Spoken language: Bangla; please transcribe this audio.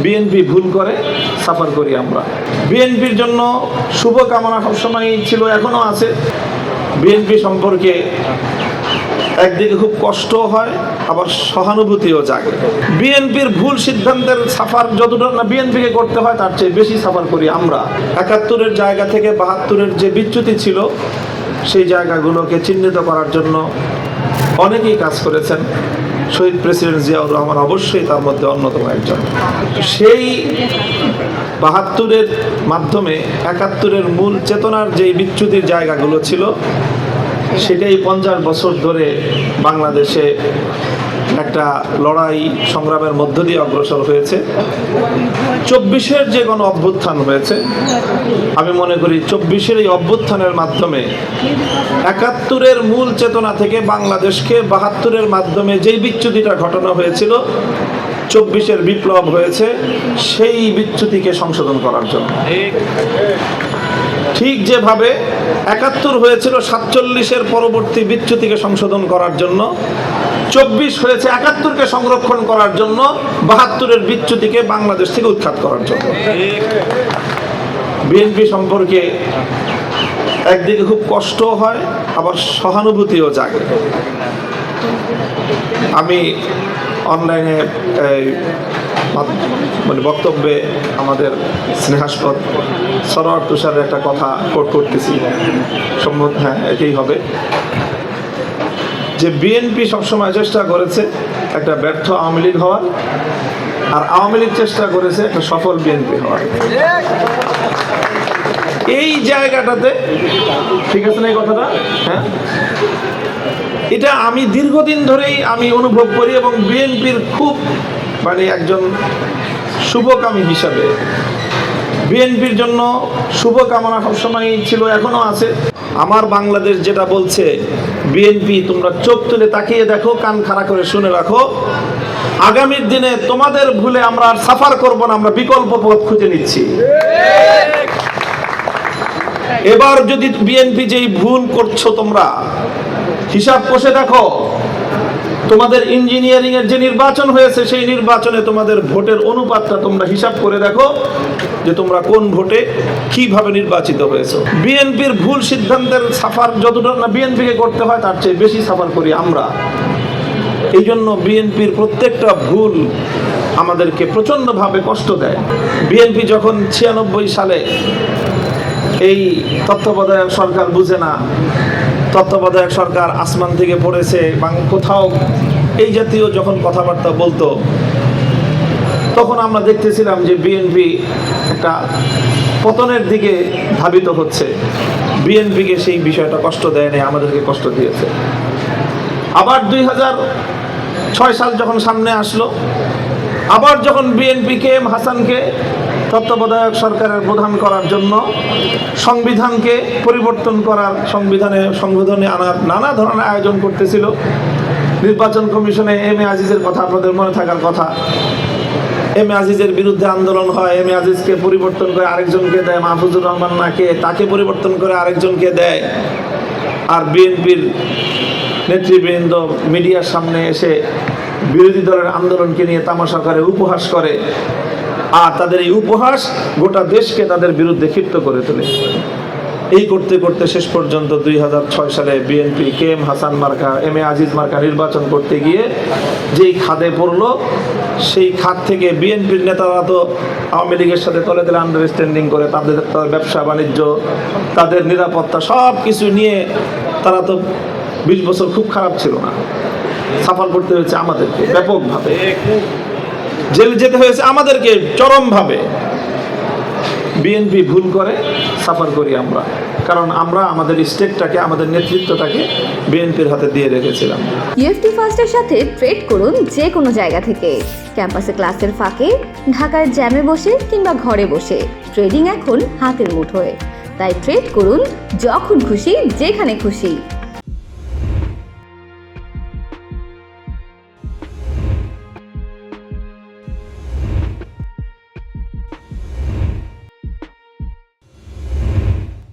বিএনপি ভুল করে, সাফার করি আমরা। বিএনপির জন্য শুভকামনা সবসময় ছিল, এখনো আছে। বিএনপি সম্পর্কে একদিকে খুব কষ্ট হয়, আবার সহানুভূতিও জাগে। বিএনপির ভুল সিদ্ধান্তের সাফার যতটা না বিএনপিকে করতে হয়, তার চেয়ে বেশি সাফার করি আমরা। ৭১-এর জায়গা থেকে ৭২-এর যে বিচ্যুতি ছিল, সেই জায়গাগুলোকে চিহ্নিত করার জন্য অনেকেই কাজ করেছেন। শহীদ প্রেসিডেন্ট জিয়াউর রহমান অবশ্যই তার মধ্যে অন্যতম একজন। সেই ৭২-এর মাধ্যমে ৭১-এর মূল চেতনার যেই বিচ্যুতির জায়গাগুলো ছিল, সেটাই ৫০ বছর ধরে বাংলাদেশে একটা লড়াই সংগ্রামের মধ্য দিয়ে অগ্রসর হয়েছে। ২৪-এর যে গণ অভ্যুত্থান হয়েছে, আমি মনে করি ২৪-এর এই অভ্যুত্থানের মাধ্যমে ৭১-এর মূল চেতনা থেকে বাংলাদেশকে ৭২-এর মাধ্যমে যেই বিচ্যুতিটা ঘটানো হয়েছিল, ২৪-এর বিপ্লব হয়েছে সেই বিচ্যুতিকে সংশোধন করার জন্য। ঠিক যেভাবে ৭১ হয়েছিল ৪৭-এর পরবর্তী বিচ্যুতিকে সংশোধন করার জন্য, ২৪ হয়েছে ৭১-কে সংরক্ষণ করার জন্য, ৭২-এর বিচ্যুতিকে বাংলাদেশ থেকে উৎখাত করার জন্য। বিএনপি সম্পর্কে একদিকে খুব কষ্ট হয়, আবার সহানুভূতিও জাগে। আমি অনলাইনে মানে বক্তব্যে আমাদের স্নেহাস্পদ সরোয়ার তুষারের একটা কথা কোট করতেছি, সম্ভব হ্যাঁ এটাই হবে, যে বিএনপি সবসময় চেষ্টা করেছে একটা ব্যর্থ আওয়ামী লীগ হওয়ার, আর আওয়ামী লীগ চেষ্টা করেছে একটা সফল বিএনপি হওয়ার। এই জায়গাটাতে ঠিক আছে না এই কথাটা? হ্যাঁ, এটা আমি দীর্ঘদিন ধরেই আমি অনুভব করি, এবং বিএনপির খুব মানে একজন শুভকামী হিসাবে বিএনপির জন্য শুভকামনা সবসময় ছিল, এখনো আছে। আমার বাংলাদেশ যেটা বলছে, বিএনপি তোমরা চোখ তুলে তাকিয়ে দেখো, কান খাড়া করে শুনে রাখো, আগামীর দিনে তোমাদের ভুলে আমরা আর সাফার করব না, আমরা বিকল্প পথ খুঁজে নিচ্ছি। এবার যদি বিএনপি যেই ভুল করছো, তোমরা হিসাব কষে দেখো, তোমাদের ইঞ্জিনিয়ারিং এর যে নির্বাচন হয়েছে, সেই নির্বাচনে তোমাদের ভোটের অনুপাতটা তোমরা হিসাব করে দেখো, যে তোমরা কোন ভোটে কিভাবে নির্বাচিত হয়েছো। বিএনপির ভুল সিদ্ধান্তের সাফার যতটা না বিএনপিকে করতে হয়, তার চেয়ে বেশি সাফার করি আমরা। এই জন্য বিএনপির প্রত্যেকটা ভুল আমাদেরকে প্রচন্ডভাবে কষ্ট দেয়। বিএনপি যখন ৯৬ সালে এই তত্ত্বাবধায়ক সরকার বুঝে না, তত্ত্বাবধায়ক সরকার আসমান থেকে পড়েছে বা কোথাও এই জাতীয় যখন কথাবার্তা বলতো, তখন আমরা দেখতেছিলাম যে বিএনপি একটা পতনের দিকে ধাবিত হচ্ছে। বিএনপিকে সেই বিষয়টা কষ্ট দেয় নাই, আমাদেরকে কষ্ট দিয়েছে। আবার ২০০৬ সাল যখন সামনে আসলো, আবার যখন বিএনপিকে হাসানকে তত্ত্বাবধায়ক সরকারের প্রধান করার জন্য সংবিধানকে পরিবর্তন করার, সংশোধনে আনার নানা ধরনের আয়োজন করতেছিল। নির্বাচন কমিশনে এম এ আজিজের কথা আপনাদের মনে থাকার কথা, এম এ আজিজের বিরুদ্ধে আন্দোলন হয়, এম এ আজিজকে পরিবর্তন করে আরেকজনকে দেয়, মাহফুজুর রহমান নাকে, তাকে পরিবর্তন করে আরেকজনকে দেয়। আর বিএনপির নেতৃবৃন্দ মিডিয়ার সামনে এসে বিরোধী দলের আন্দোলনকে নিয়ে তামাশা করে, উপহাস করে, আর তাদের এই উপহাস গোটা দেশকে তাদের বিরুদ্ধে ক্ষিপ্ত করে তোলে। এই করতে করতে শেষ পর্যন্ত ২০০৬ সালে বিএনপি কে এম হাসান মার্কা, এম এ আজিজ মার্কা নির্বাচন করতে গিয়ে যেই খাদে পড়লো, সেই খাত থেকে বিএনপির নেতারা তো আওয়ামী লীগের সাথে তলে তলে আন্ডারস্ট্যান্ডিং করে, তাদের ব্যবসা বাণিজ্য, তাদের নিরাপত্তা সব কিছু নিয়ে তারা তো ২০ বছর খুব খারাপ ছিল না। সাফার করতে হয়েছে আমাদেরকে ব্যাপকভাবে, জেলে যেতে হয়েছে আমাদেরকে চরমভাবে। বিএনপি ভুল করে, সাফার করি আমরা, কারণ আমরা আমাদের স্টেটটাকে, আমাদের নেতৃত্বটাকে বিএনপির হাতে দিয়ে রেখেছিলাম। ইউএফটি ফার্স্টের সাথে ট্রেড করুন যে কোনো জায়গা থেকে, ক্যাম্পাসে ক্লাসের ফাঁকে, ঢাকার জ্যামে বসে কিংবা ঘরে বসে। ট্রেডিং এখন হাতের মুঠোয়, তাই ট্রেড করুন যখন খুশি, যেখানে খুশি।